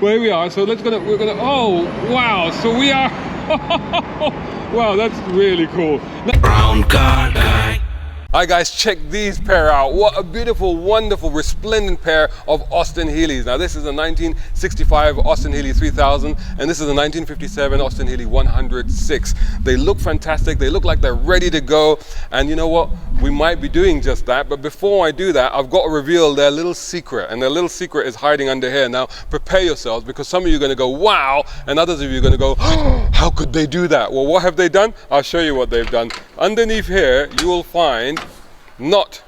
Where we are, so we're gonna, oh, wow, so we are, wow, that's really cool. Brown car guy. Hi guys, check these pair out. What a beautiful, wonderful, resplendent pair of Austin Healeys. Now this is a 1965 Austin Healey 3000 and this is a 1957 Austin Healey 106. They look fantastic, they look like they're ready to go, and you know what? We might be doing just that, but before I do that, I've got to reveal their little secret, and their little secret is hiding under here. Now prepare yourselves, because some of you are going to go wow, and others of you are going to go, oh, how could they do that? Well, what have they done? I'll show you what they've done. Underneath here you will find not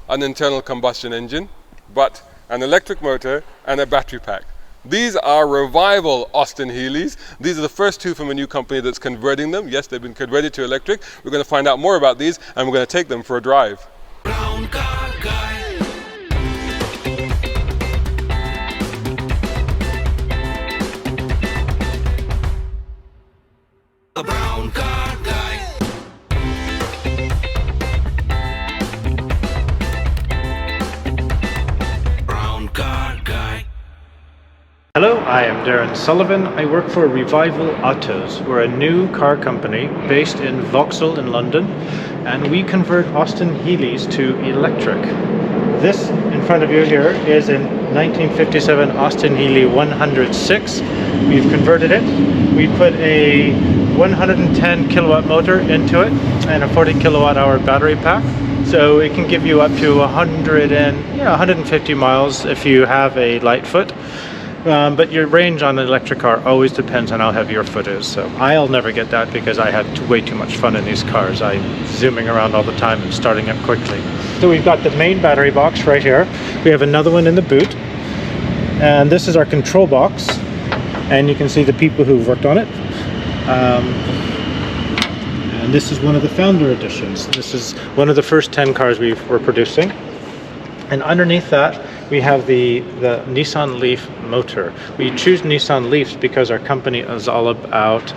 an internal combustion engine, but an electric motor and a battery pack. These are revival Austin Healeys. These are the first two from a new company that's converting them. Yes, they've been converted to electric. We're going to find out more about these, and we're going to take them for a drive. Brown car guy. A brown car guy. Hello, I am Darren Sullivan. I work for Revival Autos. We're a new car company based in Vauxhall in London, and we convert Austin Healeys to electric. This in front of you here is a 1957 Austin Healey 106. We've converted it. We put a 110 kilowatt motor into it and a 40 kilowatt hour battery pack. So it can give you up to 150 miles if you have a light foot. But your range on an electric car always depends on how heavy your foot is. So I'll never get that because I have way too much fun in these cars. I'm zooming around all the time and starting up quickly. So we've got the main battery box right here. We have another one in the boot. And this is our control box. And you can see the people who've worked on it. And this is one of the founder editions. This is one of the first 10 cars we were producing. And underneath that, we have the Nissan Leaf motor. We choose Nissan Leafs because our company is all about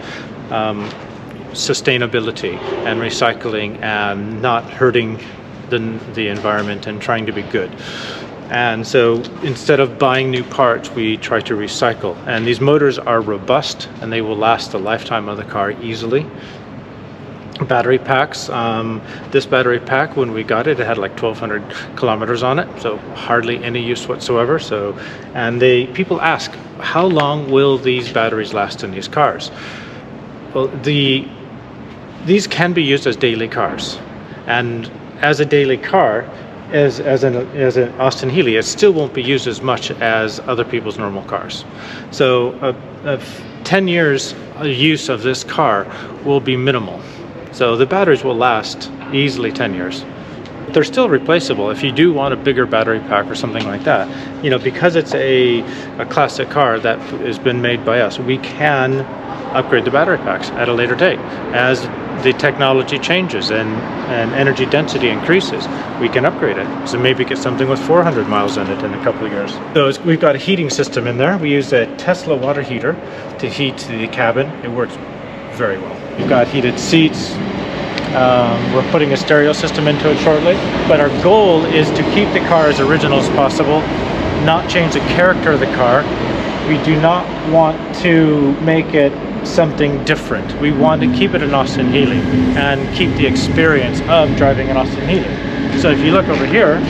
sustainability and recycling and not hurting the environment and trying to be good. And so instead of buying new parts, we try to recycle. And these motors are robust and they will last the lifetime of the car easily. Battery packs, this battery pack, when we got it, it had like 1,200 kilometers on it, so hardly any use whatsoever. So, and people ask, how long will these batteries last in these cars? Well, these can be used as daily cars, and as a daily car, as an Austin Healey, it still won't be used as much as other people's normal cars. So 10 years use of this car will be minimal. So the batteries will last easily 10 years. They're still replaceable if you do want a bigger battery pack or something like that. You know, because it's a classic car that has been made by us, we can upgrade the battery packs at a later date. As the technology changes and energy density increases, we can upgrade it. So maybe get something with 400 miles in it in a couple of years. So we've got a heating system in there. We use a Tesla water heater to heat the cabin. It works very well. We've got heated seats. We're putting a stereo system into it shortly, but our goal is to keep the car as original as possible, not change the character of the car. We do not want to make it something different. We want to keep it an Austin Healey and keep the experience of driving an Austin Healey. So if you look over here,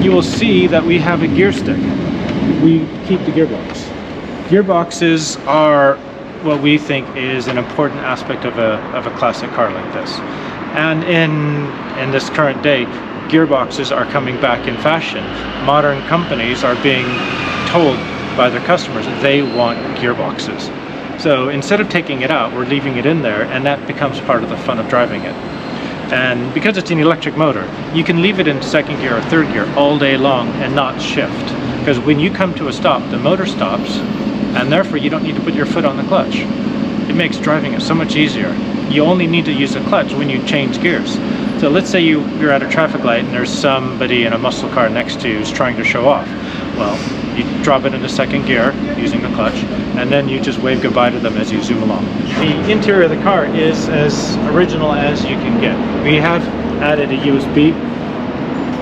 you will see that we have a gear stick. We keep the gearbox. Gearboxes are what we think is an important aspect of a classic car like this. And in this current day, gearboxes are coming back in fashion. Modern companies are being told by their customers that they want gearboxes. So instead of taking it out, we're leaving it in there, and that becomes part of the fun of driving it. And because it's an electric motor, you can leave it in second gear or third gear all day long and not shift. Because when you come to a stop, the motor stops, and therefore you don't need to put your foot on the clutch. It makes driving it so much easier. You only need to use the clutch when you change gears. So let's say you're at a traffic light and there's somebody in a muscle car next to you who's trying to show off. Well, you drop it into second gear using the clutch, and then you just wave goodbye to them as you zoom along. The interior of the car is as original as you can get. We have added a USB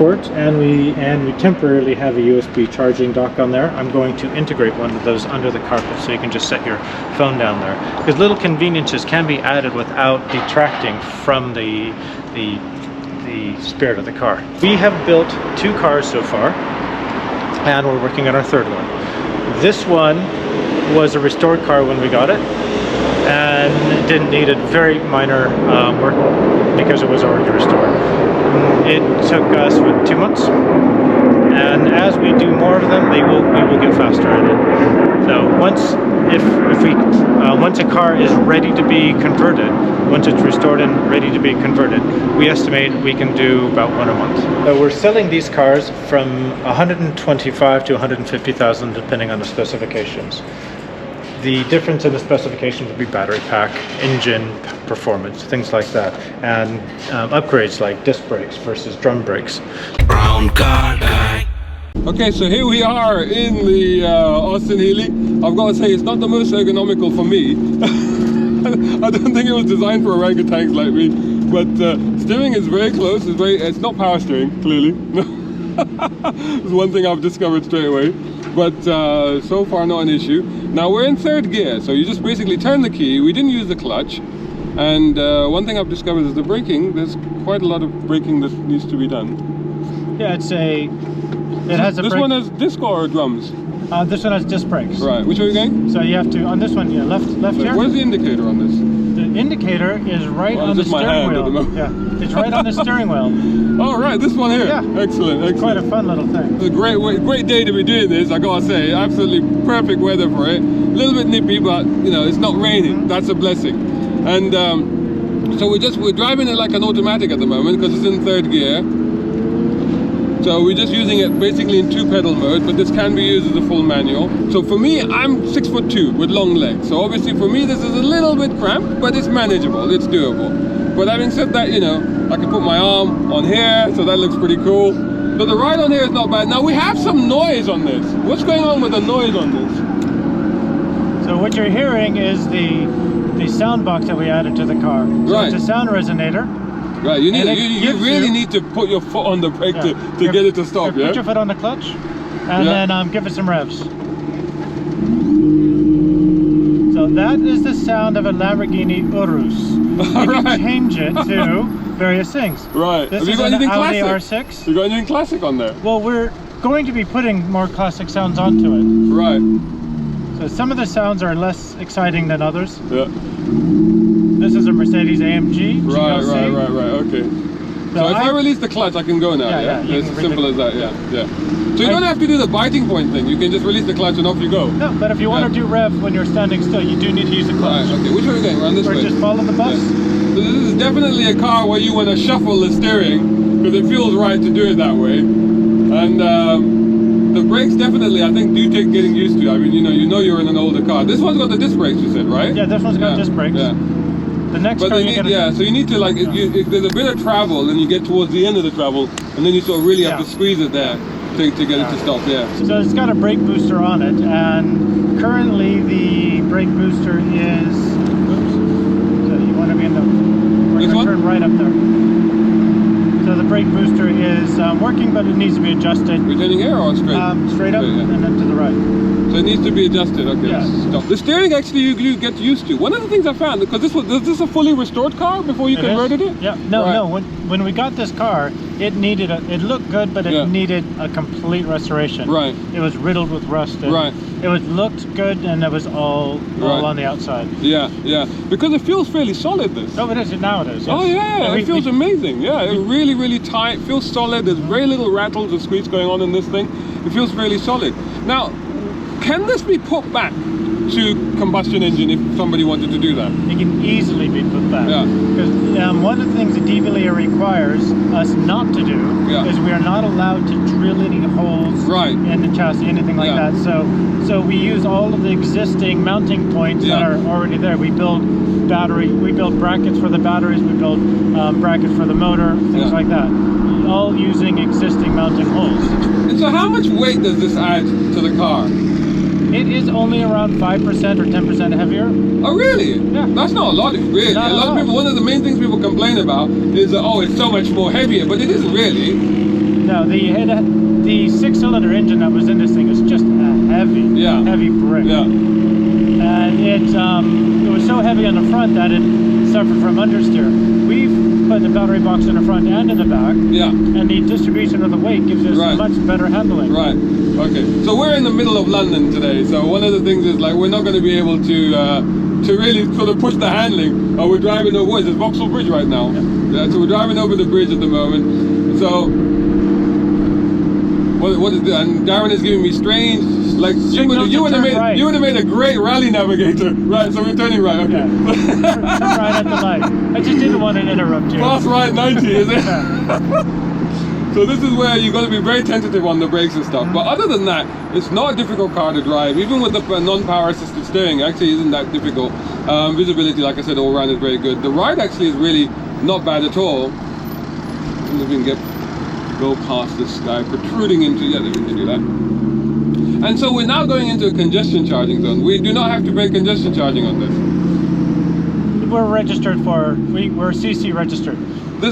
port, and we temporarily have a USB charging dock on there. I'm going to integrate one of those under the carpet so you can just set your phone down there. Because little conveniences can be added without detracting from the spirit of the car. We have built 2 cars so far, and we're working on our 3rd one. This one was a restored car when we got it, and it didn't need a very minor work because it was already restored. It took us 2 months, and as we do more of them, we will get faster at it. So once a car is ready to be converted, once it's restored and ready to be converted, we estimate we can do about 1 a month. So we're selling these cars from 125 to 150,000 depending on the specifications. The difference in the specifications would be battery pack, engine performance, things like that, and upgrades like disc brakes versus drum brakes. Brown car guy. Okay, so here we are in the Austin Healey. I've got to say, it's not the most ergonomical for me. I don't think it was designed for orangutans like me, but steering is very close. It's not power steering, clearly. It's one thing I've discovered straight away. But so far not an issue. Now we're in 3rd gear, so you just basically turn the key. We didn't use the clutch, and one thing I've discovered is the braking. There's quite a lot of braking that needs to be done. Yeah, it has a this one has disc or drums? This one has disc brakes. Right, which way are you going? So you have to, on this one, yeah, left here. Where's the indicator on this? The indicator is right on the steering wheel. Yeah, it's right on the steering wheel. Oh, right, this one here. Yeah. Excellent, excellent. Quite a fun little thing. It's a great day to be doing this, I gotta say. Absolutely perfect weather for it. A little bit nippy, but you know, it's not raining. That's a blessing. And so we're driving it like an automatic at the moment because it's in 3rd gear. So we're just using it basically in 2-pedal mode, but this can be used as a full manual. So for me, I'm 6'2" with long legs. So obviously for me, this is a little bit cramped, but it's manageable, it's doable. But having said that, you know, I can put my arm on here, so that looks pretty cool. So the ride on here is not bad. Now we have some noise on this. What's going on with the noise on this? So what you're hearing is the sound box that we added to the car. So right. It's a sound resonator. Right, you really need to put your foot on the brake to get it to stop, yeah? Put your foot on the clutch, and then give it some revs. So that is the sound of a Lamborghini Urus. You can change it to various things. Right. This Have you is got an anything Audi classic? R6. You got anything classic on there? Well, we're going to be putting more classic sounds onto it. Right. So some of the sounds are less exciting than others. Yeah. This is a Mercedes AMG. Right, okay. So if I release the clutch, I can go now, yeah? It's as simple as that, yeah. So you don't have to do the biting point thing. You can just release the clutch and off you go. No, but if you want to do rev when you're standing still, you do need to use the clutch. Right, okay. Which way are we going? Around this way? Or just follow the bus. Yeah. So this is definitely a car where you want to shuffle the steering because it feels right to do it that way. And the brakes definitely, I think, do take getting used to. I mean, you know you're in an older car. This one's got the disc brakes, you said, right? Yeah, this one's got disc brakes. Yeah. The next but car so you need to like, if there's a bit of travel and you get towards the end of the travel, and then you sort of really have to squeeze it there to get it to stop, So it's got a brake booster on it, and currently the brake booster is, so you want to be in the, we're going to turn right up there. So the brake booster is working, but it needs to be adjusted. We're turning here or straight? Straight up and then to the right. So it needs to be adjusted, okay. Yeah. Stop. The steering actually you get used to. One of the things I found, because is this a fully restored car before you converted it? Yeah, no, when we got this car, it looked good, but it needed a complete restoration. Right. It was riddled with rust. And it looked good, and it was all on the outside. Yeah, because it feels fairly solid, this. Oh, it is, now it is. Yes. Oh yeah, it feels amazing. Yeah, it's really, really tight, feels solid. There's very little rattles or squeaks going on in this thing. It feels fairly solid. Now, can this be put back to combustion engine if somebody wanted to do that? It can easily be put back. Yeah. Because one of the things that DVLA requires us not to do is we are not allowed to drill any holes in the chassis, anything like that. So we use all of the existing mounting points that are already there. We build brackets for the batteries, we build brackets for the motor, things like that. All using existing mounting holes. And so how much weight does this add to the car? It is only around 5% or 10% heavier. Oh really? Yeah. That's not a lot, really. Not a lot of people, one of the main things people complain about is that, oh, it's so much more heavier, but it isn't really. No, the six-cylinder engine that was in this thing is just a heavy brick. Yeah. And it was so heavy on the front that it suffered from understeer. We've put the battery box in the front and in the back. Yeah. And the distribution of the weight gives us much better handling. Right. Okay. So we're in the middle of London today. So one of the things is like we're not going to be able to really sort of push the handling. We're driving over, what is it, Vauxhall Bridge right now? Yeah. So we're driving over the bridge at the moment. So what is it? And Darren is giving me strange, like you would have made a great rally navigator. Right. So we're turning right. Okay. Yeah. Turn right at the light. I just didn't want to interrupt you. Fast right 90, is it? So this is where you've got to be very tentative on the brakes and stuff. But other than that, it's not a difficult car to drive. Even with the non-power assisted steering, actually isn't that difficult. Visibility, like I said, all around is very good. The ride actually is really not bad at all. I don't know if we can go past this guy protruding into, yeah, we can do that. And so we're now going into a congestion charging zone. We do not have to pay congestion charging on this. We're registered for, we're CC registered.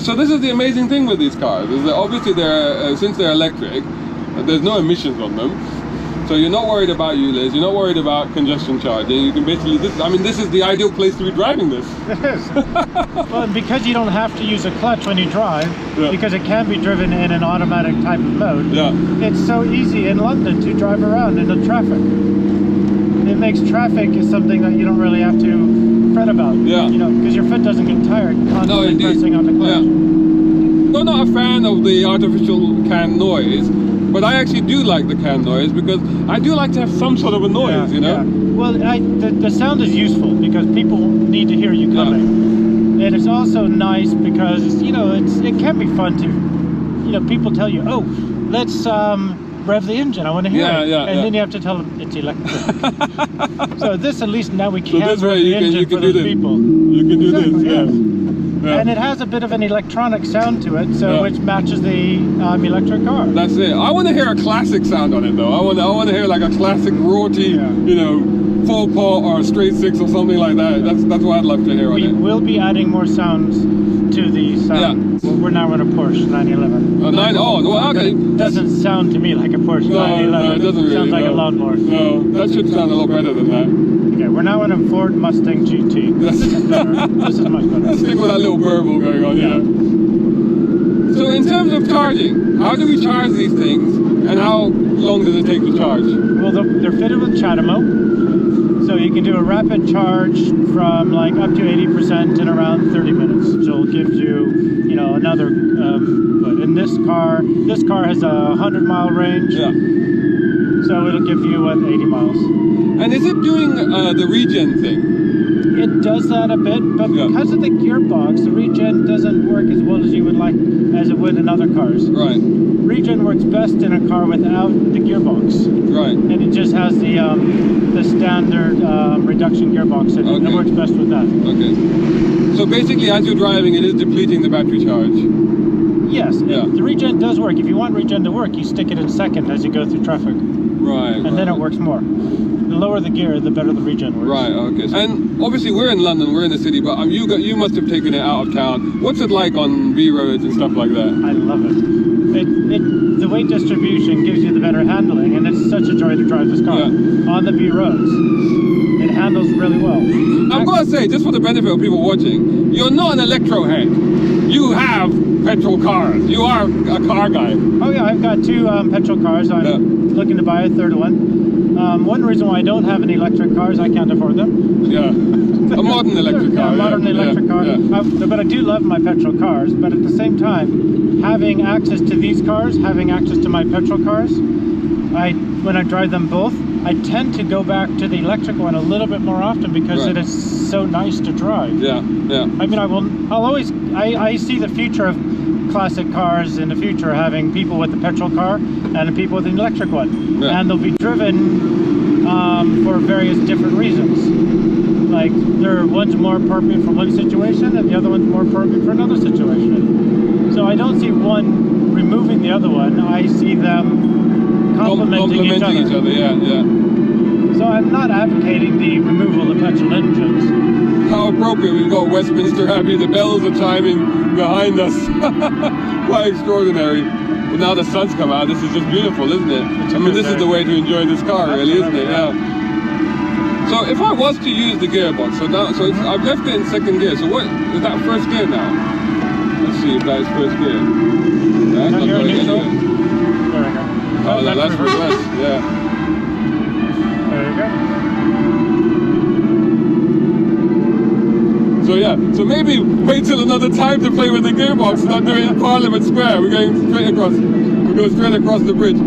So this is the amazing thing with these cars, is that obviously since they're electric, there's no emissions on them. So you're not worried about ULEZ, you're not worried about congestion charging. You can basically, this is the ideal place to be driving this. It is. Well, and because you don't have to use a clutch when you drive, because it can be driven in an automatic type of mode, it's so easy in London to drive around in the traffic. It makes traffic is something that you don't really have to fret about. Yeah. You know, because your foot doesn't get tired constantly pressing on the clutch. I'm not a fan of the artificial can noise, but I actually do like the can noise because I do like to have some sort of a noise, you know? Yeah. Well, the sound is useful because people need to hear you coming. And it's also nice because, you know, it can be fun to, you know, people tell you, oh, let's rev the engine, I want to hear it. And then you have to tell them it's electric. So this, at least now we can rev the engine for those people. You can do this, yes. Yeah. And it has a bit of an electronic sound to it, so which matches the electric car. That's it. I want to hear a classic sound on it, though. I want to hear like a classic Rorty, you know, full pot or a straight six or something like that. That's what I'd love to hear on it. We will be adding more sounds to the sound. We're now in a Porsche 911. Okay. It doesn't sound to me like a Porsche 911. No, it doesn't really. Sounds like a lawnmower. No, that should sound a lot better than that. Okay, we're now in a Ford Mustang GT. This is better. This is much better. Let's stick with that little burble going on, yeah. So in terms of charging, how do we charge these things and how long does it take to charge? Well, they're fitted with CHAdeMO. So you can do a rapid charge from like up to 80% in around 30 minutes. So it'll give you, you know, another, but in this car has a 100-mile range. Yeah. So it'll give you, 80 miles. And is it doing the regen thing? It does that a bit, but because of the gearbox, the regen doesn't work as well as you would like, as it would in other cars. Right. Regen works best in a car without the gearbox. Right. And it just has the standard reduction gearbox in it. It works best with that. Okay. So basically, as you're driving, it is depleting the battery charge. Yes. The regen does work. If you want regen to work, you stick it in second as you go through traffic. Right. And then it works more. The lower the gear, the better the regen works. Right, okay. And obviously we're in London, we're in the city, but you must have taken it out of town. What's it like on B roads and stuff like that? I love it. The weight distribution gives you the better handling, and it's such a joy to drive this car on the B roads. It handles really well. I'm going to say, just for the benefit of people watching, you're not an electro head. You have petrol cars. You are a car guy. Oh yeah, I've got two petrol cars. I'm looking to buy a third one. One reason why I don't have any electric cars, I can't afford them. Yeah, a modern electric car. A modern electric car. But I do love my petrol cars, but at the same time, having access to these cars, having access to my petrol cars, when I drive them both, I tend to go back to the electric one a little bit more often because it is so nice to drive. Yeah. I mean, I see the future of classic cars in the future having people with the petrol car and people with an electric one, and they'll be driven for various different reasons. Like one's more appropriate for one situation and the other one's more appropriate for another situation. So I don't see one removing the other one. I see them complementing each other. Yeah. So I'm not advocating the removal of petrol engines. How appropriate, we've got Westminster Abbey, the bells are chiming behind us. Quite extraordinary. But now the sun's come out, this is just beautiful, isn't it? I mean, this is the way to enjoy this car, really, isn't it? Yeah. So if I was to use the gearbox, I've left it in second gear. So what is that first gear now? Let's see if that is first gear. That's not going in, though. There we go. Oh, no, that's reverse. Yeah. There you go. So yeah, so maybe wait till another time to play with the gearbox, not do it in Parliament Square. We're going straight across. We go straight across the bridge.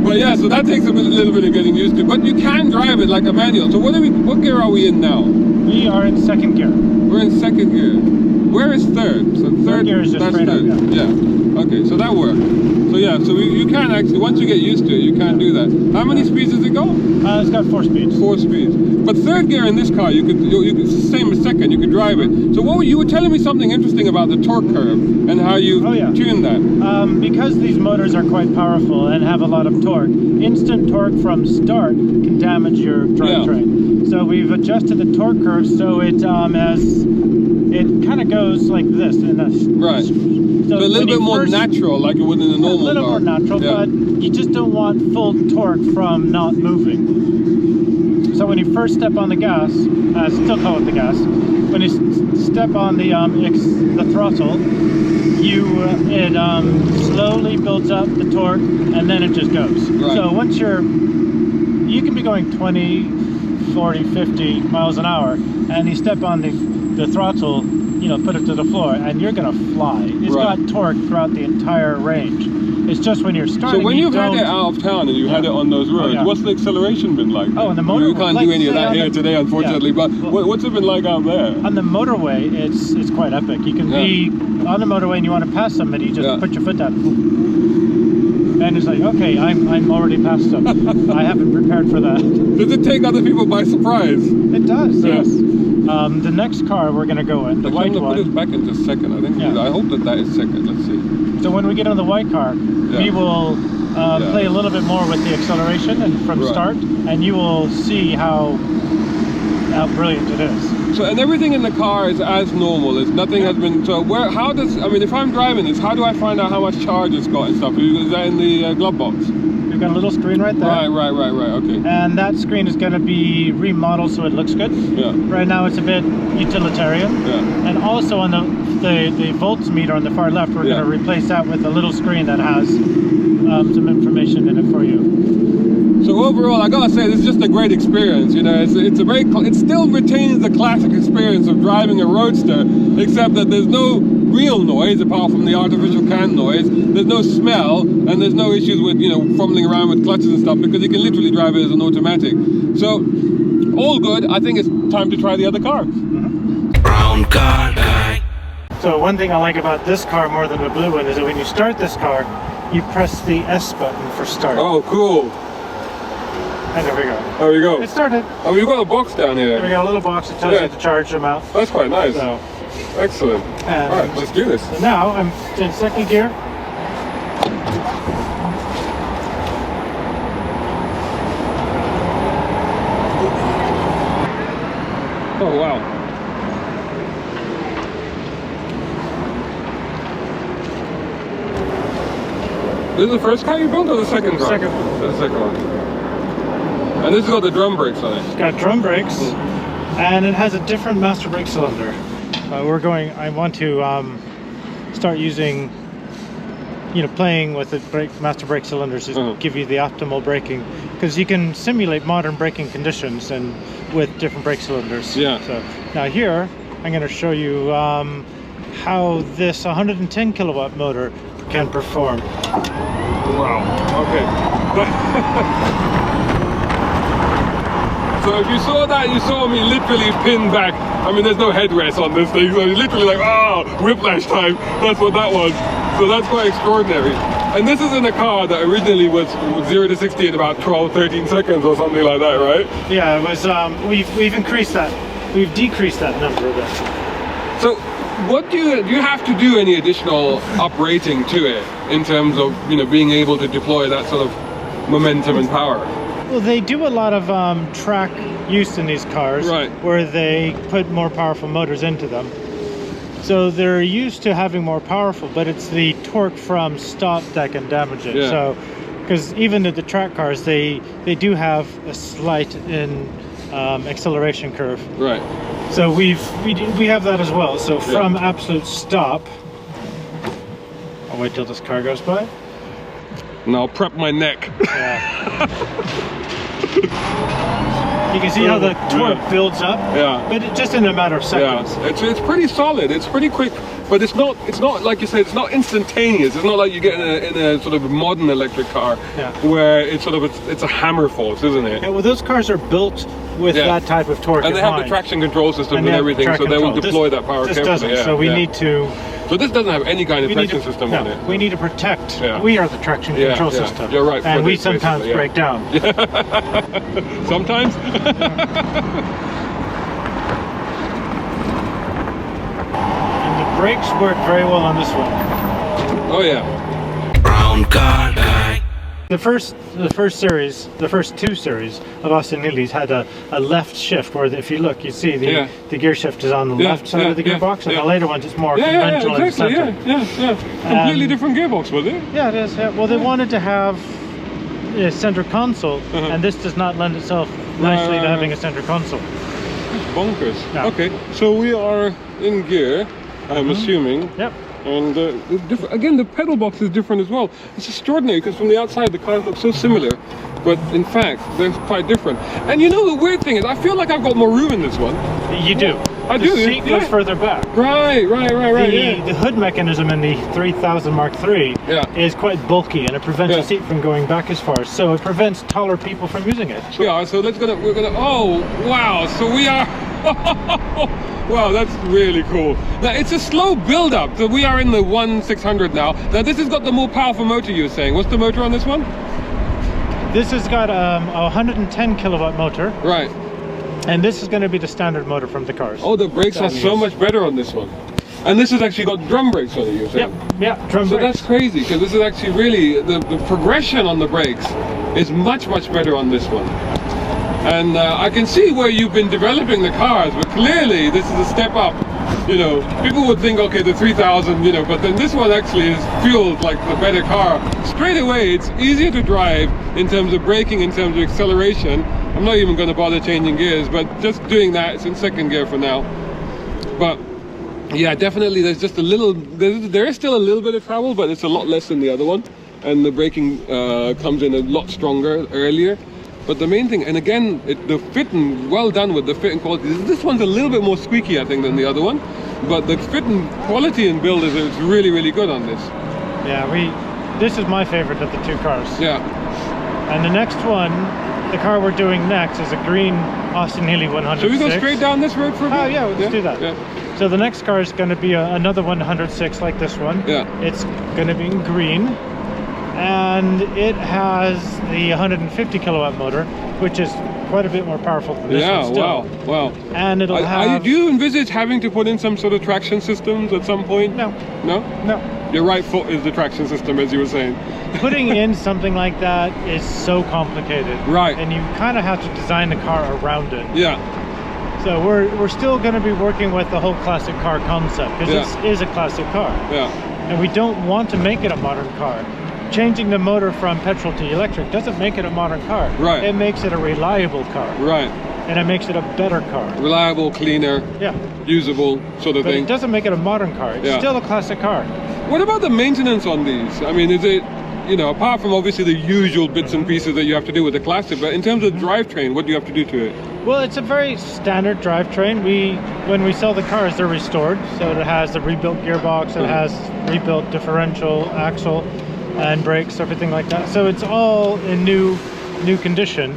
But yeah, so that takes a little bit of getting used to. But you can drive it like a manual. So what gear are we in now? We are in second gear. We're in second gear. Where is third? So third gear is just that's straight third. up, Yeah. Okay, so that works. So yeah, so you can actually, once you get used to it, you can do that. How many speeds does it go? It's got 4 speeds. 4 speeds. But third gear in this car, you could it's the same as second. You could drive it. So you were telling me something interesting about the torque curve and how you tune that. Because these motors are quite powerful and have a lot of torque, instant torque from start can damage your drivetrain. So we've adjusted the torque curve so it kind of goes like this. Right. So a little bit more natural, like it would in a normal car. A little more natural, but you just don't want full torque from not moving. So when you first step on the gas, still call it the gas, when you step on the throttle, it slowly builds up the torque, and then it just goes. Right. So once you can be going 20, 40, 50 miles an hour, and you step on the throttle, put it to the floor, and you're gonna fly. It's got torque throughout the entire range. It's just when you're starting. So when you've had it out of town and you had it on those roads, what's the acceleration been like? Oh, on the motorway. We can't do any of that here today, unfortunately. But what's it been like out there? On the motorway, it's quite epic. You can be on the motorway and you want to pass somebody, you just put your foot down. And it's like, okay, I'm already past them. I haven't prepared for that. Does it take other people by surprise? It does, yes. The next car we're going to go in, the white one. Put it back into second. I think. I hope that is second. Let's see. So when we get on the white car, we will play a little bit more with the acceleration and from start, and you will see how brilliant it is. So and everything in the car is as normal. Nothing has been. So if I'm driving this, how do I find out how much charge it's got and stuff? Is that in the glove box? We've got a little screen right there. Right. Okay. And that screen is going to be remodeled so it looks good. Yeah. Right now it's a bit utilitarian. Yeah. And also on the volts meter on the far left, we're going to replace that with a little screen that has some information in it for you. So overall, I gotta say, this is just a great experience. It still retains the classic experience of driving a roadster, except that there's no real noise apart from the artificial can noise. There's no smell, and there's no issues with fumbling around with clutches and stuff, because you can literally drive it as an automatic. So all good. I think it's time to try the other car. Brown car guy. So one thing I like about this car more than the blue one is that when you start this car, you press the S button for start. Oh, cool. And there we go. There we go. It started. Oh, you've got a box down here. We got a little box that tells you the charge amount. That's quite nice. So, excellent. All right, let's do this. So now I'm in second gear. Oh, wow. This is the first car you built or the second car? Second one. The second one. And this has got the drum brakes on it. It's got drum brakes, and it has a different master brake cylinder. I want to start using, playing with the master brake cylinders to give you the optimal braking, because you can simulate modern braking conditions and with different brake cylinders. Yeah. So now here, I'm going to show you how this 110 kilowatt motor can perform. Wow. Okay. So if you saw that, you saw me literally pin back. I mean, there's no headrest on this thing, so it's literally like, whiplash time. That's what that was. So that's quite extraordinary. And this is in a car that originally was 0 to 60 in about 12, 13 seconds or something like that, right? Yeah, it was. We've increased that. We've decreased that number a bit. So, what do you have to do any additional uprating to it in terms of being able to deploy that sort of momentum and power? Well, they do a lot of track use in these cars, right, where they put more powerful motors into them. So they're used to having more powerful, but it's the torque from stop that can damage it. Yeah. So, because even the track cars, they do have a slight in acceleration curve. Right. So we have that as well. So from absolute stop, I'll wait till this car goes by. And I'll prep my neck. Yeah. You can see how the torque builds up. Yeah. But just in a matter of seconds. Yeah. It's pretty solid. It's pretty quick. But it's not like you said. It's not instantaneous. It's not like you get in a sort of modern electric car where it's a hammer force, isn't it? Yeah. Well, those cars are built with that type of torque. And they have the traction control system and everything, so they will deploy that power carefully. This doesn't. So we need to. So this doesn't have any kind of traction system on it. We need to protect. We are the traction control system. You're right. And we sometimes break down. Sometimes. And the brakes work very well on this one. Oh yeah. Brown car guy. The first two series of Austin Healey's had a left shift, where if you look, you see the gear shift is on the left side of the gearbox, and the later ones it's more conventional in the center. Completely different gearbox, was it? Yeah, it is. Yeah. Well, they wanted to have a center console, and this does not lend itself nicely to having a center console. Bonkers. Yeah. Okay, so we are in gear, I'm assuming. Yep. And again, the pedal box is different as well. It's extraordinary because from the outside the cars look so similar, but in fact they're quite different. And you know the weird thing is, I feel like I've got more room in this one. You do. I do. The seat goes further back. Right. The hood mechanism in the 3000 Mark III is quite bulky, and it prevents the seat from going back as far. So it prevents taller people from using it. Yeah. So we're gonna. Oh wow! So we are. Wow, that's really cool. Now it's a slow build-up. So we are in the 1/600 now. Now this has got the more powerful motor you were saying. What's the motor on this one? This has got a 110 kilowatt motor. Right. And this is going to be the standard motor from the cars. Oh, the brakes are so much better on this one. And this has actually got drum brakes on it, you're saying? Yeah, drum brakes. So that's crazy, because this is actually really, the progression on the brakes is much better on this one. And I can see where you've been developing the cars, but clearly this is a step up. You know, people would think, okay, the 3000, you know, but then this one actually is fueled like the better car. Straight away, it's easier to drive in terms of braking, in terms of acceleration. I'm not even going to bother changing gears, but just doing that, it's in second gear for now. But yeah, definitely there's just a little, there is still a little bit of travel, but it's a lot less than the other one. And the braking comes in a lot stronger earlier. But the main thing, and again, the fitting, well done with the fitting quality. This one's a little bit more squeaky, I think, than the other one. But the fitting quality and build is really good on this. Yeah, this is my favorite of the two cars. Yeah. And the next one, the car we're doing next, is a green Austin Healey 106. Should we go straight down this road for a bit? Oh yeah, let's do that. Yeah. So the next car is going to be another 106 like this one. Yeah. It's going to be in green. And it has the 150 kilowatt motor, which is quite a bit more powerful than this one still. Wow. And it'll have... Do you envisage having to put in some sort of traction systems at some point? No. No? No. Your right foot is the traction system, as you were saying. Putting in something like that is so complicated. Right. And you kind of have to design the car around it. Yeah. So we're still going to be working with the whole classic car concept, because this is a classic car. Yeah. And we don't want to make it a modern car. Changing the motor from petrol to electric doesn't make it a modern car. Right. It makes it a reliable car. Right. And it makes it a better car. Reliable, cleaner, usable sort of but thing. It doesn't make it a modern car. It's still a classic car. What about the maintenance on these? I mean, is it, you know, apart from obviously the usual bits and pieces that you have to do with the classic, but in terms of drivetrain, what do you have to do to it? Well, it's a very standard drivetrain. When we sell the cars, they're restored. So it has the rebuilt gearbox, it has rebuilt differential, axle, and brakes, everything like that. So it's all in new condition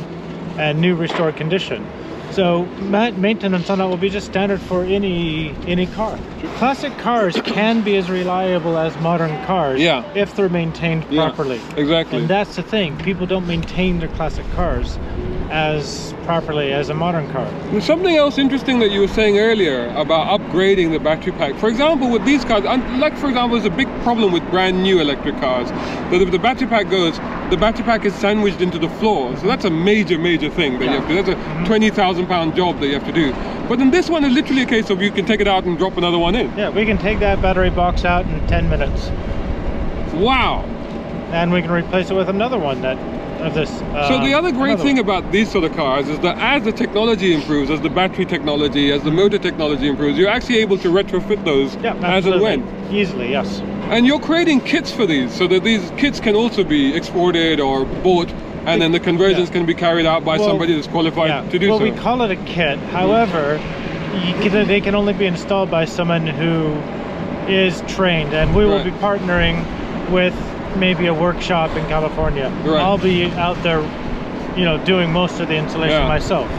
and new restored condition. So maintenance on that will be just standard for any car. Classic cars can be as reliable as modern cars if they're maintained properly. Exactly. And that's the thing. People don't maintain their classic cars. as properly as a modern car. And something else interesting that you were saying earlier about upgrading the battery pack. For example, with these cars, like for example, there's a big problem with brand new electric cars. That if the battery pack goes, the battery pack is sandwiched into the floor. So that's a major thing that you have to do. That's a £20,000 job that you have to do. But in this one, it's literally a case of you can take it out and drop another one in. Yeah, we can take that battery box out in 10 minutes. Wow. And we can replace it with another one of this. So the other great thing about these sort of cars is that as the technology improves, as the battery technology, as the motor technology improves, you're actually able to retrofit those as and when. Easily, yes. And you're creating kits for these, so that these kits can also be exported or bought, and then the conversions can be carried out by somebody that's qualified to do so. Well, we call it a kit. However, they can only be installed by someone who is trained, and we will be partnering with maybe a workshop in California. I'll be out there, doing most of the installation myself.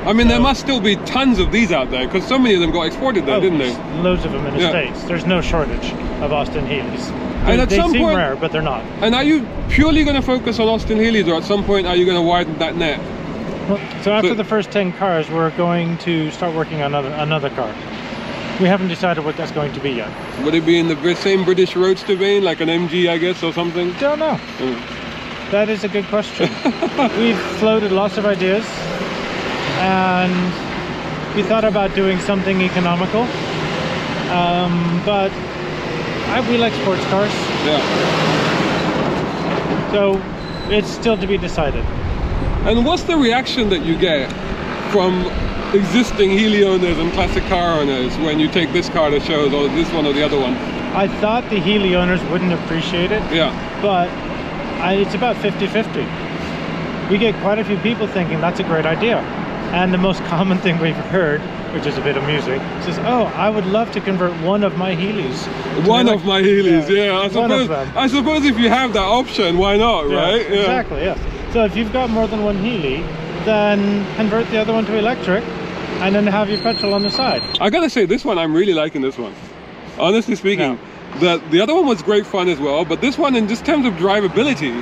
I mean, there must still be tons of these out there, because so many of them got exported there, didn't they? Loads of them in the States. There's no shortage of Austin Healeys. And at some seem point, rare, but they're not. And are you purely going to focus on Austin Healeys, or at some point are you going to widen that net? So after the first 10 cars, we're going to start working on another car. We haven't decided what that's going to be yet. Would it be in the same British roadster vein, like an MG, I guess, or something? Don't know. That is a good question. We've floated lots of ideas, and we thought about doing something economical, but we like sports cars. So it's still to be decided. And what's the reaction that you get from existing Healey owners and classic car owners when you take this car to shows, or this one or the other one? I thought the Healey owners wouldn't appreciate it. But it's about 50-50. We get quite a few people thinking that's a great idea. And the most common thing we've heard, which is a bit amusing, says, "Oh, I would love to convert one of my Healeys." One of my Healeys, I suppose if you have that option, why not, right? Exactly, yes. So if you've got more than one Healey, then convert the other one to electric, and then have your petrol on the side. I gotta say, this one, I'm really liking this one. Honestly speaking, the other one was great fun as well, but this one, in just terms of drivability,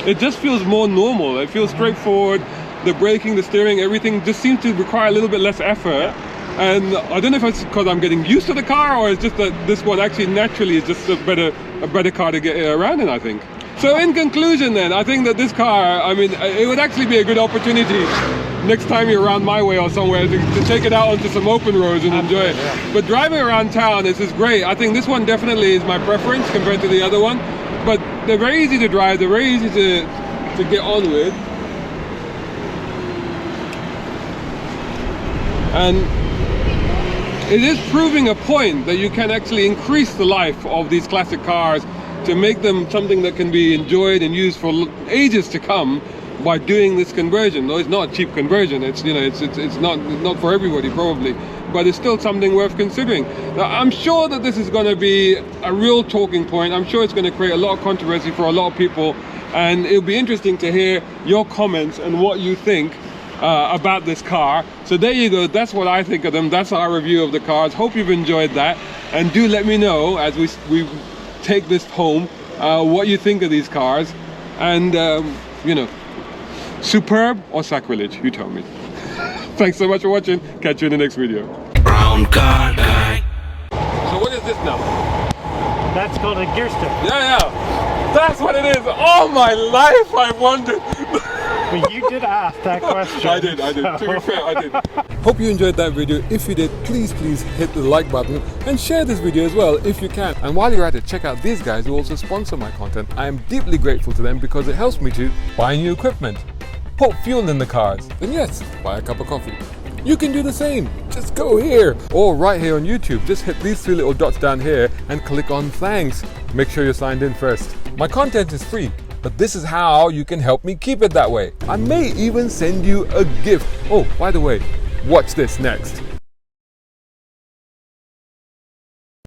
it just feels more normal. It feels straightforward. The braking, the steering, everything just seems to require a little bit less effort. And I don't know if it's because I'm getting used to the car, or it's just that this one actually naturally is just a better car to get around in, I think. So in conclusion then, I think that this car, I mean, it would actually be a good opportunity next time you're around my way or somewhere to take it out onto some open roads and enjoy it. But driving around town, this is great. I think this one definitely is my preference compared to the other one. But they're very easy to drive, they're very easy to get on with. And it is proving a point that you can actually increase the life of these classic cars to make them something that can be enjoyed and used for ages to come by doing this conversion. Though it's not a cheap conversion, it's not for everybody probably, but it's still something worth considering. Now, I'm sure that this is going to be a real talking point. I'm sure it's going to create a lot of controversy for a lot of people, and it'll be interesting to hear your comments and what you think about this car. So there you go, that's what I think of them. That's our review of the cars. Hope you've enjoyed that, and do let me know as we take this home what you think of these cars, and superb or sacrilege, you tell me. Thanks so much for watching. Catch you in the next video. Brown car guy. So what is this now? That's called a gear stick. That's what it is. All my life I've wondered. But you did ask that question. I did. To be fair, I did. Hope you enjoyed that video. If you did, please hit the like button and share this video as well if you can. And while you're at it, check out these guys who also sponsor my content. I am deeply grateful to them because it helps me to buy new equipment, put fuel in the cars, and yes, buy a cup of coffee. You can do the same. Just go here or right here on YouTube. Just hit these three little dots down here and click on thanks. Make sure you're signed in first. My content is free, but this is how you can help me keep it that way. I may even send you a gift. Oh, by the way, watch this next.